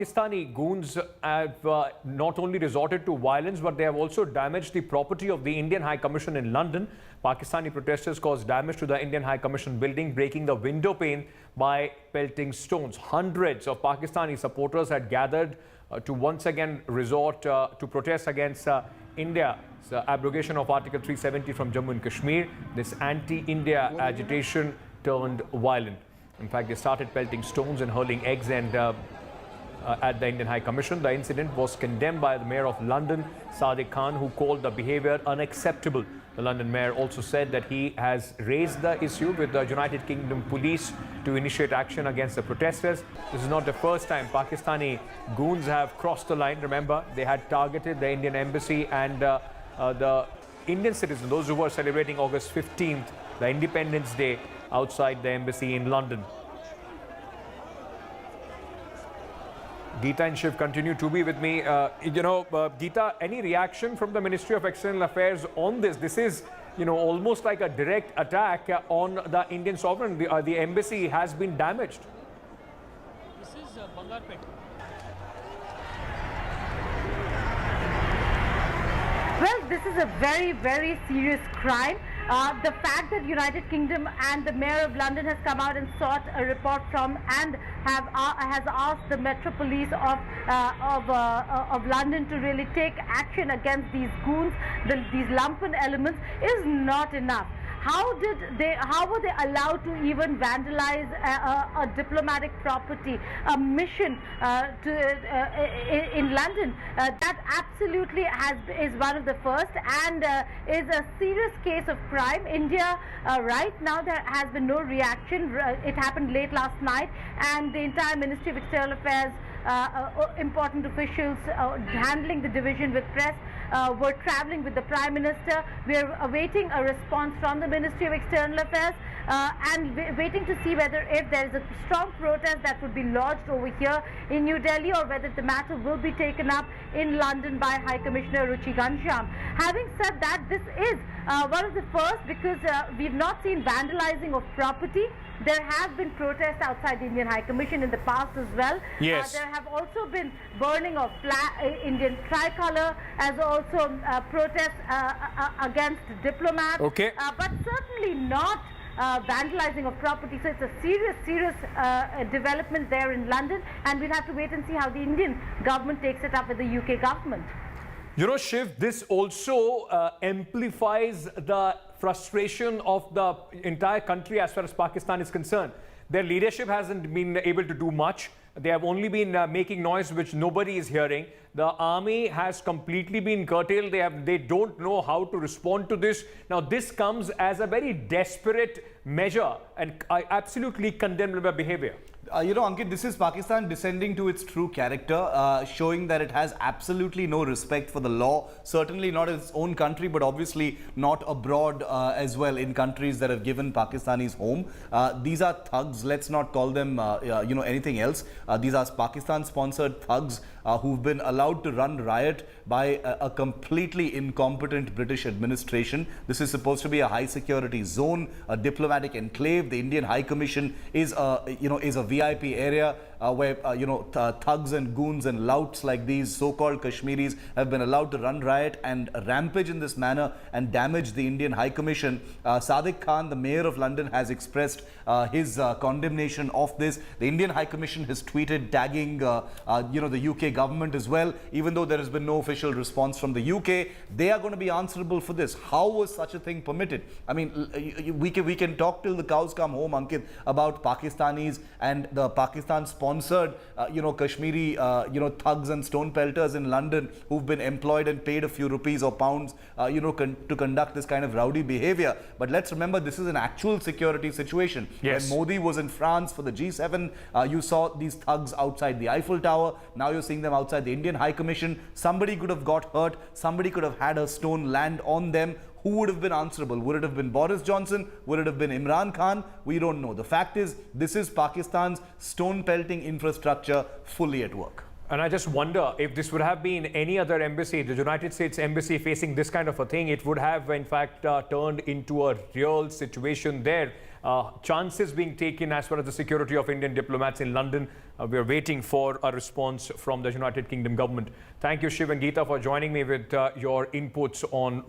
Pakistani goons have not only resorted to violence, but they have also damaged the property of the Indian High Commission in London. Pakistani protesters caused damage to the Indian High Commission building, breaking the window pane by pelting stones. Hundreds of Pakistani supporters had gathered to once again resort to protest against India's abrogation of Article 370 from Jammu and Kashmir. This anti-India agitation turned violent. In fact, they started pelting stones and hurling eggs at the Indian High Commission. The incident was condemned by the Mayor of London, Sadiq Khan, who called the behaviour unacceptable. The London Mayor also said that he has raised the issue with the United Kingdom police to initiate action against the protesters. This is not the first time Pakistani goons have crossed the line. Remember, they had targeted the Indian embassy and the Indian citizens, those who were celebrating August 15th, the Independence Day, outside the embassy in London. Geeta and Shiv continue to be with me. Geeta, any reaction from the Ministry of External Affairs on this? This is, almost like a direct attack on the Indian sovereign. The embassy has been damaged. This is Bangarpet. Well, this is a very, very serious crime. The fact that United Kingdom and the Mayor of London has come out and sought a report from and has asked the Metro Police of London to really take action against these goons, these lumpen elements, is not enough. How were they allowed to even vandalize a diplomatic property, a mission in London? That absolutely is one of the first and is a serious case of crime. India, right now, there has been no reaction. It happened late last night, and the entire Ministry of External Affairs, important officials handling the division with press, were traveling with the Prime Minister. We are awaiting a response from the Ministry of External Affairs and waiting to see whether if there is a strong protest that would be lodged over here in New Delhi or whether the matter will be taken up in London by High Commissioner Ruchi Ghanshyam. Having said that, this is one of the first because we've not seen vandalizing of property. There have been protests outside the Indian High Commission in the past as well. Yes. There have also been burning of Indian tricolour, as also protests against diplomats. Okay. But certainly not vandalizing of property. So it's a serious development there in London, and we'll have to wait and see how the Indian government takes it up with the UK government. Shiv, this also amplifies the frustration of the entire country as far as Pakistan is concerned. Their leadership hasn't been able to do much. They have only been making noise which nobody is hearing. The army has completely been curtailed. They don't know how to respond to this. Now, this comes as a very desperate measure and absolutely condemnable behavior. Ankit, this is Pakistan descending to its true character, showing that it has absolutely no respect for the law, certainly not in its own country, but obviously not abroad as well, in countries that have given Pakistanis home. These are thugs. Let's not call them, anything else. These are Pakistan-sponsored thugs who've been allowed to run riot by a completely incompetent British administration. This is supposed to be a high-security zone, a diplomatic enclave. The Indian High Commission is a VIP area where thugs and goons and louts like these so-called Kashmiris have been allowed to run riot and rampage in this manner and damage the Indian High Commission. Sadiq Khan, the Mayor of London, has expressed his condemnation of this. The Indian High Commission has tweeted tagging the UK government as well. Even though there has been no official response from the UK, they are going to be answerable for this. How was such a thing permitted? I mean, we can talk till the cows come home, Ankit, about Pakistanis and the Pakistan-sponsored, Kashmiri, thugs and stone pelters in London who've been employed and paid a few rupees or pounds, to conduct this kind of rowdy behavior. But let's remember, this is an actual security situation. Yes. When Modi was in France for the G7, you saw these thugs outside the Eiffel Tower. Now you're seeing them outside the Indian High Commission. Somebody could have got hurt. Somebody could have had a stone land on them. Who would have been answerable? Would it have been Boris Johnson? Would it have been Imran Khan? We don't know. The fact is, this is Pakistan's stone pelting infrastructure fully at work. And I just wonder if this would have been any other embassy, the United States embassy facing this kind of a thing, it would have in fact turned into a real situation there. chances being taken as far as the security of Indian diplomats in London. We are waiting for a response from the United Kingdom government. Thank you, Shiv and Geeta, for joining me with your inputs on